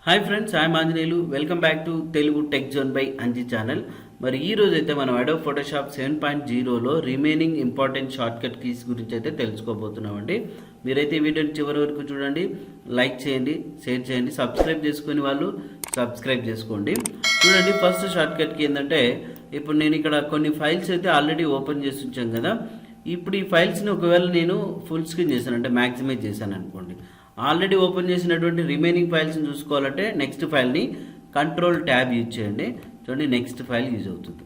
Hi friends, I'm Anjaneyulu. Welcome back to Telugu tech zone by Anji channel. మరి ఈ రోజు అయితే మనం అడోబ్ ఫోటోషాప్ 7.0లో రిమైనింగ్ ఇంపార్టెంట్ షార్ట్కట్ కీస్ గురించి అయితే తెలుసుకోబోతున్నామండి. మీరైతే ఈ వీడియోని చివరి వరకు చూడండి, లైక్ చేయండి, షేర్ చేయండి, సబ్స్క్రైబ్ చేసుకుని వాళ్ళు సబ్స్క్రైబ్ చేసుకోండి. చూడండి, ఫస్ట్ షార్ట్కట్ కీ ఏంటంటే, ఇప్పుడు నేను ఇక్కడ కొన్ని ఫైల్స్ అయితే ఆల్రెడీ ఓపెన్ చేసి ఉంచాం కదా. ఇప్పుడు ఈ ఫైల్స్ని ఒకవేళ నేను ఫుల్ స్క్రీన్ చేశాను అంటే మ్యాక్సిమైజ్ చేశాను అనుకోండి, ఆల్రెడీ ఓపెన్ చేసినటువంటి రిమైనింగ్ ఫైల్స్ని చూసుకోవాలంటే నెక్స్ట్ ఫైల్ని కంట్రోల్ ట్యాబ్ యూజ్ చేయండి. చూడండి, నెక్స్ట్ ఫైల్ యూజ్ అవుతుంది.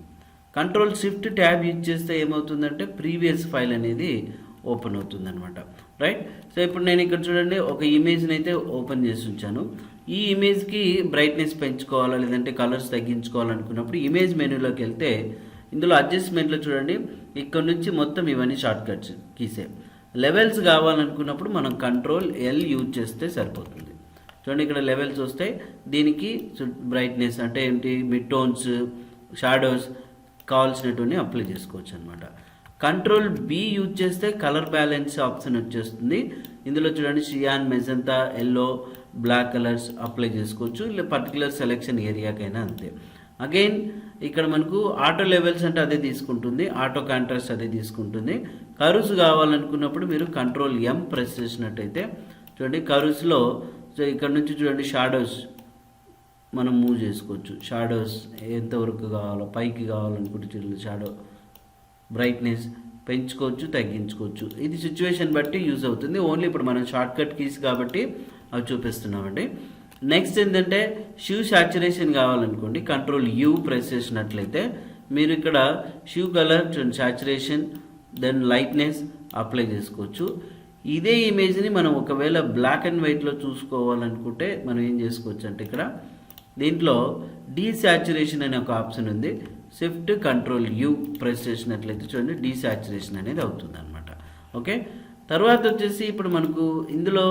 కంట్రోల్ షిఫ్ట్ ట్యాబ్ యూజ్ చేస్తే ఏమవుతుందంటే ప్రీవియస్ ఫైల్ అనేది ఓపెన్ అవుతుంది అనమాట. రైట్. సో ఇప్పుడు నేను ఇక్కడ చూడండి ఒక ఇమేజ్ని అయితే ఓపెన్ చేసి ఉంచాను. ఈ ఇమేజ్కి బ్రైట్నెస్ పెంచుకోవాలా లేదంటే కలర్స్ తగ్గించుకోవాలనుకున్నప్పుడు ఇమేజ్ మెనూలోకి వెళ్తే ఇందులో అడ్జస్ట్మెంట్లో చూడండి, ఇక్కడ నుంచి మొత్తం ఇవన్నీ షార్ట్ కట్స్ కీసే. లెవెల్స్ కావాలనుకున్నప్పుడు మనం కంట్రోల్ ఎల్ యూజ్ చేస్తే సరిపోతుంది. చూడండి, ఇక్కడ లెవెల్స్ వస్తాయి. దీనికి బ్రైట్నెస్ అంటే ఏంటి, మిడ్ టోన్స్, షాడోస్ కావాల్సినటువంటి అప్లై చేసుకోవచ్చు అనమాట. కంట్రోల్ బి యూజ్ చేస్తే కలర్ బ్యాలెన్స్ ఆప్షన్ వచ్చేస్తుంది. ఇందులో చూడండి, cyan, magenta, yellow, black colours apply చేసుకోవచ్చు. ఇలా పర్టికులర్ సెలెక్షన్ ఏరియాకైనా అంతే. అగైన్ ఇక్కడ మనకు ఆటో లెవెల్స్ అంటే అదే తీసుకుంటుంది, ఆటో కాంట్రాస్ట్ అదే తీసుకుంటుంది. కర్వ్స్ కావాలనుకున్నప్పుడు మీరు కంట్రోల్ ఎం ప్రెస్ చేసినట్టయితే చూడండి, కర్వ్స్లో ఇక్కడ నుంచి చూడండి షాడోస్ మనం మూవ్ చేసుకోవచ్చు. షాడోస్ ఎంతవరకు కావాలో, పైకి కావాలనుకుంటే చూడండి షాడో బ్రైట్నెస్ పెంచుకోవచ్చు, తగ్గించుకోవచ్చు. ఇది సిచ్యువేషన్ బట్టి యూజ్ అవుతుంది. ఓన్లీ ఇప్పుడు మనం షార్ట్ కట్ కీస్ కాబట్టి అవి చూపిస్తున్నామండి. నెక్స్ట్ ఏంటంటే షూ సాచురేషన్ కావాలనుకోండి, కంట్రోల్ యూ ప్రెస్ చేసినట్లయితే మీరు ఇక్కడ hue colour saturation then lightness apply చేసుకోవచ్చు. ఇదే ఇమేజ్ని మనం ఒకవేళ బ్లాక్ అండ్ వైట్లో చూసుకోవాలనుకుంటే మనం ఏం చేసుకోవచ్చు అంటే ఇక్కడ దీంట్లో డీసాచురేషన్ అనే ఒక ఆప్షన్ ఉంది. షిఫ్ట్ కంట్రోల్ యూ ప్రెస్ చేసినట్లయితే చూడండి డీసాచురేషన్ అనేది అవుతుంది అనమాట. ఓకే, తర్వాత వచ్చేసి ఇప్పుడు మనకు ఇందులో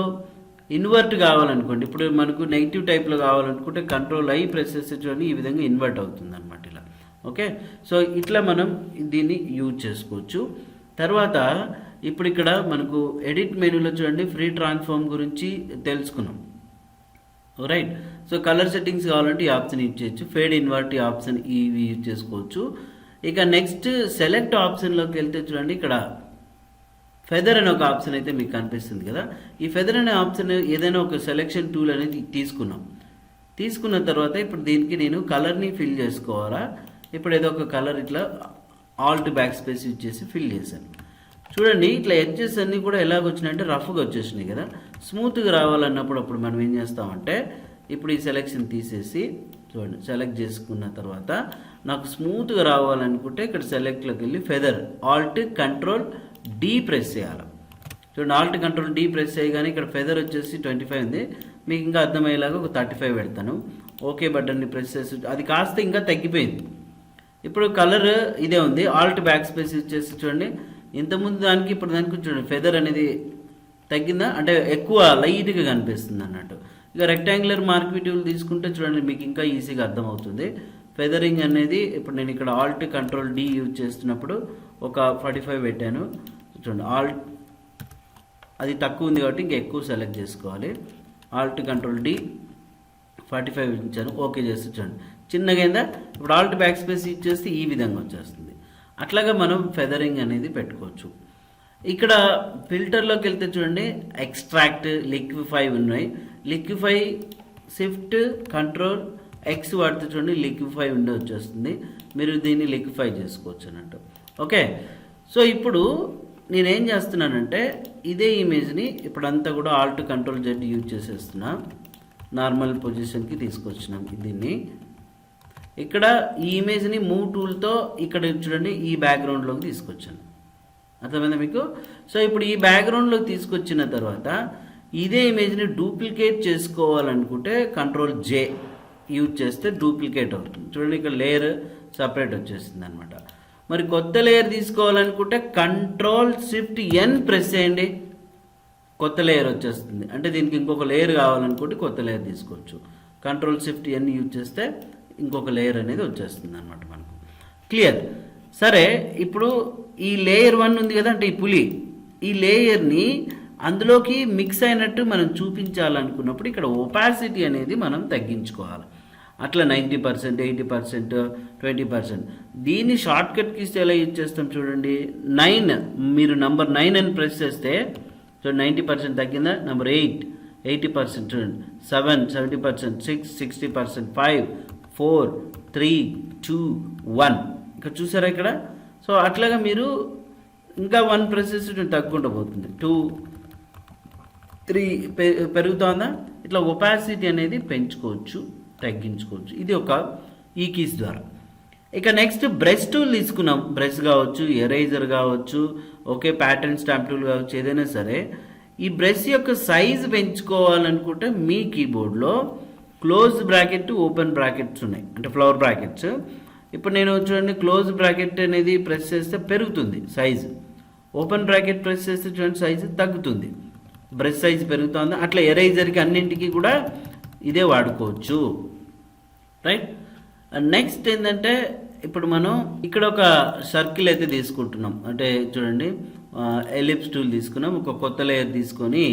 ఇన్వర్ట్ కావాలనుకోండి, ఇప్పుడు మనకు నెగిటివ్ టైప్లో కావాలనుకుంటే కంట్రోల్ ఐ ప్రెస్ చేస్తే చూడండి ఈ విధంగా ఇన్వర్ట్ అవుతుంది అనమాట ఇలా. ఓకే, సో ఇట్లా మనం దీన్ని యూజ్ చేసుకోవచ్చు. తర్వాత ఇప్పుడు ఇక్కడ మనకు ఎడిట్ మెనూలో చూడండి ఫ్రీ ట్రాన్స్ఫార్మ్ గురించి తెలుసుకున్నాం. రైట్. సో కలర్ సెట్టింగ్స్ కావాలంటే ఈ ఆప్షన్ యూజ్ చేయొచ్చు. ఫేడ్ ఇన్వర్ట్ ఈ ఆప్షన్ ఇవి యూజ్ చేసుకోవచ్చు. ఇక నెక్స్ట్ సెలెక్ట్ ఆప్షన్లోకి వెళ్తే చూడండి, ఇక్కడ ఫెదర్ అనే ఒక ఆప్షన్ అయితే మీకు కనిపిస్తుంది కదా. ఈ ఫెదర్ అనే ఆప్షన్ ఏదైనా ఒక సెలెక్షన్ టూల్ అనేది తీసుకున్న తర్వాత ఇప్పుడు దీనికి నేను కలర్ని ఫిల్ చేసుకోవాలా. ఇప్పుడు ఏదో ఒక కలర్ ఇట్లా ఆల్ట్ బ్యాక్ స్పేస్ యూజ్ చేసి ఫిల్ చేశాను. చూడండి, ఇట్లా ఎడ్జెస్ అన్నీ కూడా ఎలాగొచ్చినాయంటే రఫ్గా వచ్చేసినాయి కదా. స్మూత్గా రావాలన్నప్పుడు అప్పుడు మనం ఏం చేస్తామంటే ఇప్పుడు ఈ సెలెక్షన్ తీసేసి చూడండి సెలెక్ట్ చేసుకున్న తర్వాత నాకు స్మూత్గా రావాలనుకుంటే ఇక్కడ సెలెక్ట్లోకి వెళ్ళి feather alt control D press చేయాలి. చూడండి, ఆల్ట్ కంట్రోల్ డీ ప్రెస్ చేయగానే ఇక్కడ ఫెదర్ వచ్చేసి 25 ఉంది. మీకు ఇంకా అర్థమయ్యేలాగా ఒక 35 పెడతాను. ఓకే బటన్ని ప్రెస్ చేసి అది కాస్త ఇంకా తగ్గిపోయింది. ఇప్పుడు కలర్ ఇదే ఉంది. ఆల్ట్ బ్యాక్ స్పేస్ యూజ్ చేసి చూడండి, ఇంతకుముందు దానికి ఇప్పుడు దానికి చూడండి ఫెదర్ అనేది తగ్గిందా అంటే ఎక్కువ లైట్గా కనిపిస్తుంది అన్నట్టు. ఇక రెక్టాంగులర్ మార్క్ టూల్ తీసుకుంటే చూడండి మీకు ఇంకా ఈజీగా అర్థమవుతుంది. ఫెదరింగ్ అనేది ఇప్పుడు నేను ఇక్కడ ఆల్ట్ కంట్రోల్ డి యూజ్ చేస్తున్నప్పుడు ఒక 45 పెట్టాను. చూడండి, ఆల్ట్ అది తక్కువ ఉంది కాబట్టి ఇంకా ఎక్కువ సెలెక్ట్ చేసుకోవాలి. ఆల్ట్ కంట్రోల్ డి 45 ఇచ్చాను. ఓకే చేస్తే చూడండి చిన్నగా అయిందా. ఇప్పుడు ఆల్ట్ బ్యాక్ స్పేస్ యూజ్ చేస్తే ఈ విధంగా వచ్చేస్తుంది. అట్లాగా మనం ఫెదరింగ్ అనేది పెట్టుకోవచ్చు. ఇక్కడ ఫిల్టర్లోకి వెళ్తే చూడండి ఎక్స్ట్రాక్ట్, లిక్విఫై ఉన్నాయి. లిక్విఫై షిఫ్ట్ కంట్రోల్ ఎక్స్ వాడితే చూడండి లిక్విఫై విండో వచ్చేస్తుంది. మీరు దీన్ని లిక్విఫై చేసుకోవచ్చు అన్నట్టు. ఓకే, సో ఇప్పుడు నేనేం చేస్తున్నానంటే ఇదే ఇమేజ్ని ఇప్పుడంతా కూడా ఆల్ట్ కంట్రోల్ జెడ్ యూజ్ చేసేస్తున్నా. నార్మల్ పొజిషన్కి తీసుకొచ్చినాం దీన్ని. ఇక్కడ ఈ ఇమేజ్ని మూవ్ టూల్తో ఇక్కడ చూడండి ఈ బ్యాక్గ్రౌండ్లోకి తీసుకొచ్చాను. అర్థమైందా మీకు? సో ఇప్పుడు ఈ బ్యాక్గ్రౌండ్లోకి తీసుకొచ్చిన తర్వాత ఇదే ఇమేజ్ని డూప్లికేట్ చేసుకోవాలనుకుంటే కంట్రోల్ జే యూజ్ చేస్తే డూప్లికేట్ అవుతుంది. చూడండి, ఇక్కడ లేయర్ సపరేట్ వచ్చేస్తుంది అనమాట. మరి కొత్త లేయర్ తీసుకోవాలనుకుంటే కంట్రోల్ షిఫ్ట్ ఎన్ ప్రెస్ చేయండి, కొత్త లేయర్ వచ్చేస్తుంది. అంటే దీనికి ఇంకొక లేయర్ కావాలనుకుంటే కొత్త లేయర్ తీసుకోవచ్చు. కంట్రోల్ షిఫ్ట్ ఎన్ యూజ్ చేస్తే ఇంకొక లేయర్ అనేది వచ్చేస్తుంది అనమాట మనకు. క్లియర్? సరే, ఇప్పుడు ఈ లేయర్ 1 ఉంది కదా, అంటే ఈ పులి, ఈ లేయర్ని అందులోకి మిక్స్ అయినట్టు మనం చూపించాలనుకున్నప్పుడు ఇక్కడ ఒపాసిటీ అనేది మనం తగ్గించుకోవాలి. అట్లా 90%, 80%, 20%. దీన్ని షార్ట్ కట్కి ఇస్తే ఎలా యూజ్ చేస్తాం చూడండి. 9 మీరు నంబర్ 9 అని ప్రెస్ చేస్తే చూడండి 90% తగ్గిందా. నెంబర్ 8 80% చూడండి. 7 70%, 6 60%, 5 4 3 2 1. ఇక్కడ చూసారా ఇక్కడ. సో అట్లాగా మీరు ఇంకా 1 ప్రెస్ చేస్తే తగ్గుకుంటూ పోతుంది. 2 3 పెరుగుతుందా. ఇట్లా ఒపాసిటీ అనేది పెంచుకోవచ్చు, తగ్గించుకోవచ్చు. ఇది ఒక ఈ కీస్ ద్వారా. ఇక నెక్స్ట్ బ్రష్ టూల్ తీసుకున్నాం. బ్రష్ కావచ్చు, ఎరేజర్ కావచ్చు, ఓకే, ప్యాటర్న్ స్టాంప్ టూల్ కావచ్చు, ఏదైనా సరే. ఈ బ్రష్ యొక్క సైజ్ పెంచుకోవాలనుకుంటే మీ కీబోర్డ్లో క్లోజ్ బ్రాకెట్, ఓపెన్ బ్రాకెట్స్ ఉన్నాయి, అంటే ఫ్లవర్ బ్రాకెట్స్. ఇప్పుడు నేను చూడండి క్లోజ్ బ్రాకెట్ అనేది ప్రెస్ చేస్తే పెరుగుతుంది సైజు. ఓపెన్ బ్రాకెట్ ప్రెస్ చేస్తే చూడండి సైజు తగ్గుతుంది, బ్రష్ సైజ్ పెరుగుతుంది. అట్లా ఎరేజర్కి అన్నింటికి కూడా ఇదే వాడుకోవచ్చు, రైట్. నెక్స్ట్ ఏంటంటే ఇప్పుడు మనం ఇక్కడ ఒక సర్కిల్ అయితే తీసుకుంటున్నాం. అంటే చూడండి ఎలిప్స్ టూల్ తీసుకున్నాం. ఒక కొత్త లేయర్ తీసుకొని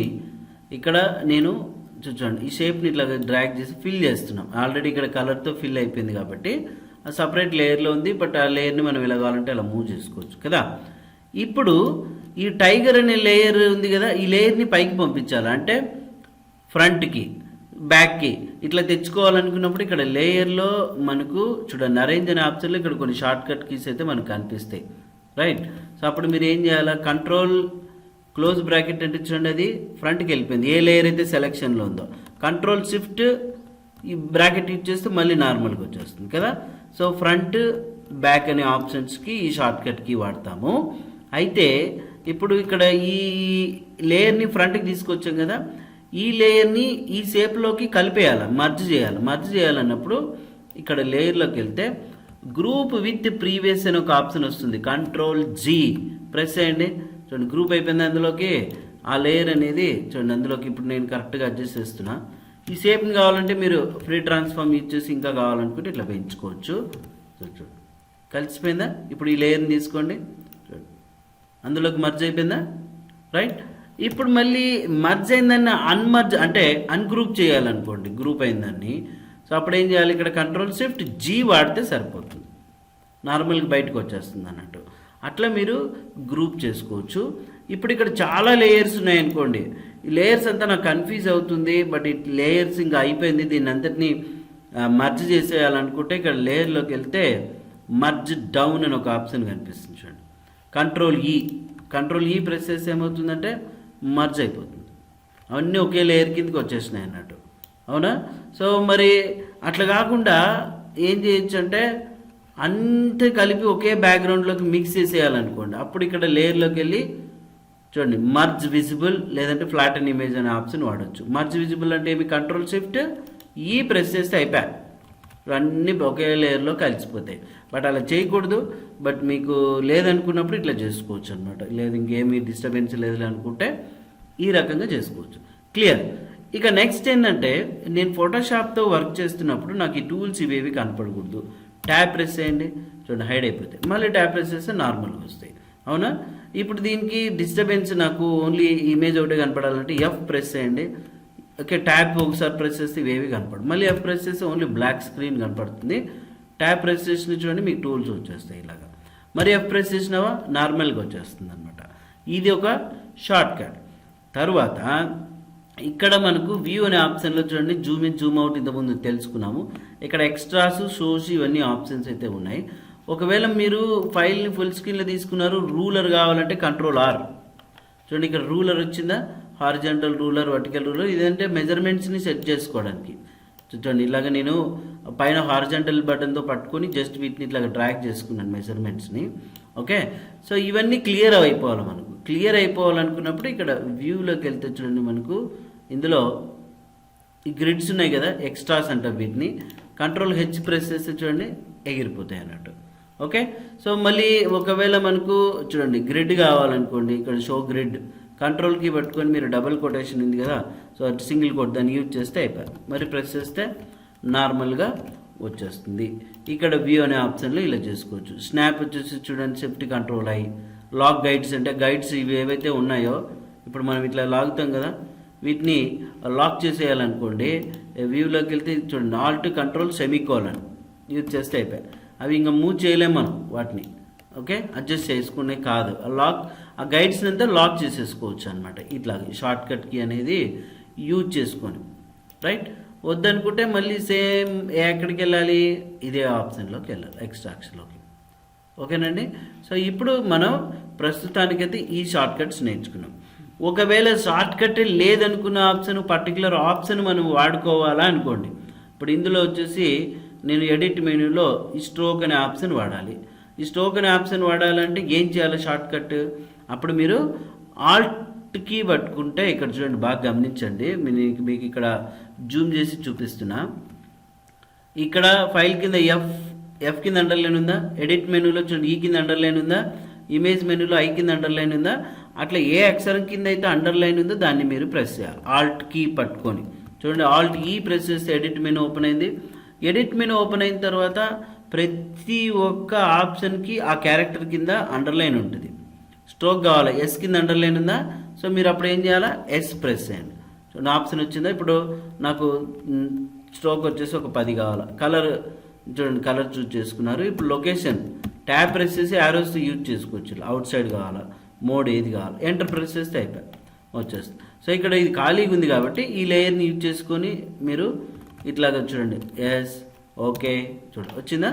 ఇక్కడ నేను చూడండి ఈ షేప్ని ఇట్లా డ్రాగ్ చేసి ఫిల్ చేస్తున్నాం. ఆల్రెడీ ఇక్కడ కలర్తో ఫిల్ అయిపోయింది కాబట్టి సపరేట్ లేయర్లో ఉంది. బట్ ఆ లేయర్ని మనం ఇలా కావాలంటే అలా మూవ్ చేసుకోవచ్చు కదా. ఇప్పుడు ఈ టైగర్ అనే లేయర్ ఉంది కదా, ఈ లేయర్ని పైకి పంపించాలి. అంటే ఫ్రంట్కి, బ్యాక్కి ఇట్లా తెచ్చుకోవాలనుకున్నప్పుడు ఇక్కడ లేయర్లో మనకు చూడండి అరేంజ్ అనే ఆప్షన్లో ఇక్కడ కొన్ని షార్ట్ కట్ కీస్ అయితే మనకు కనిపిస్తాయి, రైట్. సో అప్పుడు మీరు ఏం చేయాలా, కంట్రోల్ క్లోజ్ బ్రాకెట్ అంటే చూడండి అది ఫ్రంట్కి వెళ్ళిపోయింది, ఏ లేయర్ అయితే సెలెక్షన్లో ఉందో. కంట్రోల్ షిఫ్ట్ ఈ బ్రాకెట్ యూజ్ చేస్తే మళ్ళీ నార్మల్గా వచ్చేస్తుంది కదా. సో ఫ్రంట్ బ్యాక్ అనే ఆప్షన్స్కి ఈ షార్ట్ కట్ కీ వాడతాము. అయితే ఇప్పుడు ఇక్కడ ఈ లేయర్ని ఫ్రంట్కి తీసుకొచ్చాం కదా, ఈ లేయర్ని ఈ షేప్లోకి కలిపేయాలి, మర్జ్ చేయాలి. మర్జ్ చేయాలన్నప్పుడు ఇక్కడ లేయర్లోకి వెళ్తే గ్రూప్ విత్ ప్రీవియస్ అని ఒక ఆప్షన్ వస్తుంది. కంట్రోల్ జీ ప్రెస్ చేయండి. చూడండి గ్రూప్ అయిపోయింది అందులోకి. ఆ లేయర్ అనేది చూడండి అందులోకి ఇప్పుడు నేను కరెక్ట్గా అడ్జస్ట్ చేస్తున్నా. ఈ షేప్ని కావాలంటే మీరు ఫ్రీ ట్రాన్స్ఫార్మ్ యూజ్ చేసి ఇంకా కావాలనుకుంటే ఇట్లా పెంచుకోవచ్చు. చూడండి కలిసిపోయిందా. ఇప్పుడు ఈ లేయర్ని తీసుకోండి, చూడండి అందులోకి మర్జ్ అయిపోయిందా, రైట్. ఇప్పుడు మళ్ళీ మర్జ్ అయిందాన్ని అన్మర్జ్ అంటే అన్గ్రూప్ చేయాలనుకోండి, గ్రూప్ అయిందాన్ని. సో అప్పుడు ఏం చేయాలి, ఇక్కడ కంట్రోల్ షిఫ్ట్ జీ వాడితే సరిపోతుంది, నార్మల్గా బయటకు వచ్చేస్తుంది అన్నట్టు. అట్లా మీరు గ్రూప్ చేసుకోవచ్చు. ఇప్పుడు ఇక్కడ చాలా లేయర్స్ ఉన్నాయనుకోండి, ఈ లేయర్స్ అంతా నాకు కన్ఫ్యూజ్ అవుతుంది. బట్ ఈ లేయర్స్ ఇంకా అయిపోయింది, దీన్ని అంతటినీ మర్జ్ చేసేయాలనుకుంటే ఇక్కడ లేయర్లోకి వెళ్తే మర్జ్ డౌన్ అని ఒక ఆప్షన్ కనిపిస్తుంది చూడండి. కంట్రోల్ ఈ ప్రెస్ చేస్తే ఏమవుతుందంటే మర్జ్ అయిపోతుంది, అవన్నీ ఒకే లేయర్ కిందకి వచ్చేసినాయి అన్నట్టు, అవునా. సో మరి అట్లా కాకుండా ఏం చేయొచ్చు అంటే అంతే కలిపి ఒకే బ్యాక్గ్రౌండ్లోకి మిక్స్ చేసేయాలనుకోండి. అప్పుడు ఇక్కడ లేయర్లోకి వెళ్ళి చూడండి మర్జ్ విజిబుల్ లేదంటే ఫ్లాట్ అండ్ ఇమేజ్ అనే ఆప్షన్ వాడచ్చు. మర్జ్ విజిబుల్ అంటే ఏమి, కంట్రోల్ షిఫ్ట్ ఈ ప్రెస్ చేస్తే అయిపోయాయి, అన్నీ ఒకే లేయర్లో కలిసిపోతాయి. బట్ అలా చేయకూడదు. బట్ మీకు లేదనుకున్నప్పుడు ఇట్లా చేసుకోవచ్చు అనమాట. లేదు ఇంకేమీ డిస్టర్బెన్స్ లేదు అనుకుంటే ఈ రకంగా చేసుకోవచ్చు. క్లియర్. ఇక నెక్స్ట్ ఏంటంటే నేను ఫోటోషాప్తో వర్క్ చేస్తున్నప్పుడు నాకు ఈ టూల్స్ ఇవేవి కనపడకూడదు. ట్యాప్ ప్రెస్ చేయండి, చూడండి హైడ్ అయిపోతాయి. మళ్ళీ ట్యాప్ ప్రెస్ చేస్తే నార్మల్గా వస్తాయి, అవునా. ఇప్పుడు దీనికి డిస్టర్బెన్స్ నాకు ఓన్లీ ఇమేజ్ ఒకటే కనపడాలంటే ఎఫ్ ప్రెస్ చేయండి. ఓకే, ట్యాప్ ఒకసారి ప్రెస్ చేస్తే ఇవేవి కనపడదు. మళ్ళీ ఎఫ్ ప్రెస్ చేస్తే ఓన్లీ బ్లాక్ స్క్రీన్ కనపడుతుంది. ట్యాప్ ప్రెస్ చేసిన చూడండి మీకు టూల్స్ వచ్చేస్తాయి ఇలాగా. మరి ఎఫ్ ప్రెస్ చేసినావా నార్మల్గా వచ్చేస్తుంది అనమాట. ఇది ఒక షార్ట్ కట్. తర్వాత ఇక్కడ మనకు వ్యూ అనే ఆప్షన్లో చూడండి జూమ్ ఇన్ జూమ్ అవుట్ ఇంతకుముందు తెలుసుకున్నాము. ఇక్కడ ఎక్స్ట్రాస్ షోస్ ఇవన్నీ ఆప్షన్స్ అయితే ఉన్నాయి. ఒకవేళ మీరు ఫైల్ని ఫుల్ స్క్రీన్లో తీసుకున్నారు, రూలర్ కావాలంటే కంట్రోల్ ఆర్. చూడండి ఇక్కడ రూలర్ వచ్చిందా, హారిజాంటల్ రూలర్, వర్టికల్ రూలర్. ఇదంటే మెజర్మెంట్స్ని సెట్ చేసుకోవడానికి. చూడండి ఇలాగ నేను పైన హారిజాంటల్ బటన్తో పట్టుకొని జస్ట్ వీటిని ఇట్లాగ డ్రాగ్ చేసుకున్నాను మెజర్మెంట్స్ని. ఓకే, సో ఇవన్నీ క్లియర్ అయిపోవాలి. మనకు క్లియర్ అయిపోవాలనుకున్నప్పుడు ఇక్కడ వ్యూలోకి వెళ్తే చూడండి మనకు ఇందులో ఈ గ్రిడ్స్ ఉన్నాయి కదా, ఎక్స్ట్రాస్ అంటారు వీటిని. కంట్రోల్ హెచ్ ప్రెస్ చేస్తే చూడండి ఎగిరిపోతాయి అన్నట్టు. ఓకే, సో మళ్ళీ ఒకవేళ మనకు చూడండి గ్రిడ్ కావాలనుకోండి, ఇక్కడ షో గ్రిడ్ కంట్రోల్ కీ పట్టుకొని మీరు డబుల్ కొటేషన్ ఉంది కదా, సో సింగిల్ కోట్ దాన్ని యూజ్ చేస్తే అయిపోయి మరి ప్రెస్ చేస్తే నార్మల్గా వచ్చేస్తుంది. ఇక్కడ వ్యూ అనే ఆప్షన్లో ఇలా చేసుకోవచ్చు. స్నాప్ వచ్చేసి చూడండి shift control I. Lock guides అంటే గైడ్స్ ఇవి ఏవైతే ఉన్నాయో ఇప్పుడు మనం ఇట్లా లాగుతాం కదా, వీటిని లాక్ చేసేయాలనుకోండి, వ్యూలోకి వెళ్తే చూడండి ఆల్ట్ కంట్రోల్ సెమీకోలన్ యూజ్ చేస్తే అయిపోయాయి. అవి ఇంకా మూవ్ చేయలేము మనం వాటిని, ఓకే, అడ్జస్ట్ చేసుకునే కాదు. ఆ గైడ్స్ని అంతా లాక్ చేసేసుకోవచ్చు అనమాట. ఇట్లా షార్ట్ కట్ కీ అనేది యూజ్ చేసుకొని, రైట్. వద్దనుకుంటే మళ్ళీ సేమ్ ఎక్కడికి వెళ్ళాలి, ఇదే ఆప్షన్లోకి వెళ్ళాలి, ఎక్స్ట్రాక్షన్లోకి. ఓకేనండి. సో ఇప్పుడు మనం ప్రస్తుతానికైతే ఈ షార్ట్ కట్స్ నేర్చుకున్నాం. ఒకవేళ షార్ట్ కట్ లేదనుకున్న ఆప్షన్, పర్టికులర్ ఆప్షన్ మనం వాడుకోవాలా అనుకోండి. ఇప్పుడు ఇందులో వచ్చేసి నేను ఎడిట్ మెనూలో ఈ స్ట్రోక్ అనే ఆప్షన్ వాడాలి. ఈ స్ట్రోక్ అనే ఆప్షన్ వాడాలంటే ఏం చేయాలి షార్ట్ కట్? అప్పుడు మీరు ఆల్ట్ కీ పట్టుకుంటే, ఇక్కడ చూడండి బాగా గమనించండి, మీకు ఇక్కడ జూమ్ చేసి చూపిస్తున్నా. ఇక్కడ ఫైల్ కింద ఎఫ్ కింద అండర్లైన్ ఉందా, ఎడిట్ మెనూలో చూడండి ఈ కింద అండర్లైన్ ఉందా, ఇమేజ్ మెనూలో ఐ కింద అండర్లైన్ ఉందా, అట్లా ఏ అక్షరం కింద అయితే అండర్లైన్ ఉందో దాన్ని మీరు ప్రెస్ చేయాలి ఆల్ట్ కీ పట్టుకొని. చూడండి ఆల్ట్ ఈ ప్రెస్ చేస్తే ఎడిట్ మెనూ ఓపెన్ అయింది. ఎడిట్ మెనూ ఓపెన్ అయిన తర్వాత ప్రతి ఒక్క ఆప్షన్కి ఆ క్యారెక్టర్ కింద అండర్లైన్ ఉంటుంది. స్ట్రోక్ కావాలి, ఎస్ కింద అండర్లైన్ ఉందా, సో మీరు అప్పుడు ఏం చేయాలా, ఎస్ ప్రెస్ చేయండి. చూడండి ఆప్షన్ వచ్చిందా. ఇప్పుడు నాకు స్ట్రోక్ వచ్చేసి ఒక 10 కావాలి. కలర్ చూడండి, కలర్ చూజ్ చేసుకున్నారు. ఇప్పుడు లొకేషన్ ట్యాబ్ ప్రెస్ చేసి యారోస్ యూజ్ చేసుకోవచ్చు. అవుట్ సైడ్ కావాలా, మోడ్ ఏది కావాలి, ఎంటర్ ప్రెస్ చేస్తే అయిపోయి వచ్చేస్తుంది. సో ఇక్కడ ఇది ఖాళీగా ఉంది కాబట్టి ఈ లేయర్ని యూజ్ చేసుకొని మీరు ఇట్లాగా చూడండి, ఎస్, ఓకే, చూడండి వచ్చిందా.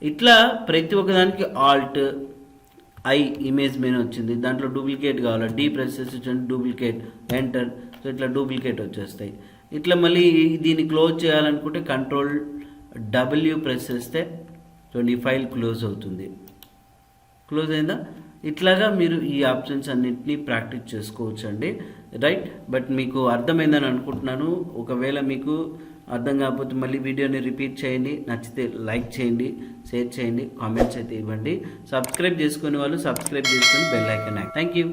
ఇట్లా ప్రతి ఒక్కదానికి ఆల్ట్ ఐ ఇమేజ్ మెనూ వచ్చింది. దాంట్లో డూప్లికేట్ కావాలా, డీ ప్రెస్ చేసి చూడండి డూప్లికేట్, ఎంటర్. సో ఇట్లా డూప్లికేట్ వచ్చేస్తాయి. ఇట్లా మళ్ళీ దీన్ని క్లోజ్ చేయాలనుకుంటే కంట్రోల్ డబ్ల్యూ ప్రెస్ చేస్తే చూడండి ఈ ఫైల్ క్లోజ్ అవుతుంది. క్లోజ్ అయిందా. ఇట్లాగా మీరు ఈ ఆప్షన్స్ అన్నింటినీ ప్రాక్టీస్ చేసుకోవచ్చు అండి, రైట్. బట్ మీకు అర్థమైందని అనుకుంటున్నాను. ఒకవేళ మీకు అర్థం కాకపోతే మళ్ళీ వీడియోని రిపీట్ చేయండి. నచ్చితే లైక్ చేయండి, షేర్ చేయండి, కామెంట్స్ అయితే ఇవ్వండి. సబ్స్క్రైబ్ చేసుకునే వాళ్ళు సబ్స్క్రైబ్ చేసుకొని bell icon act. Thank you.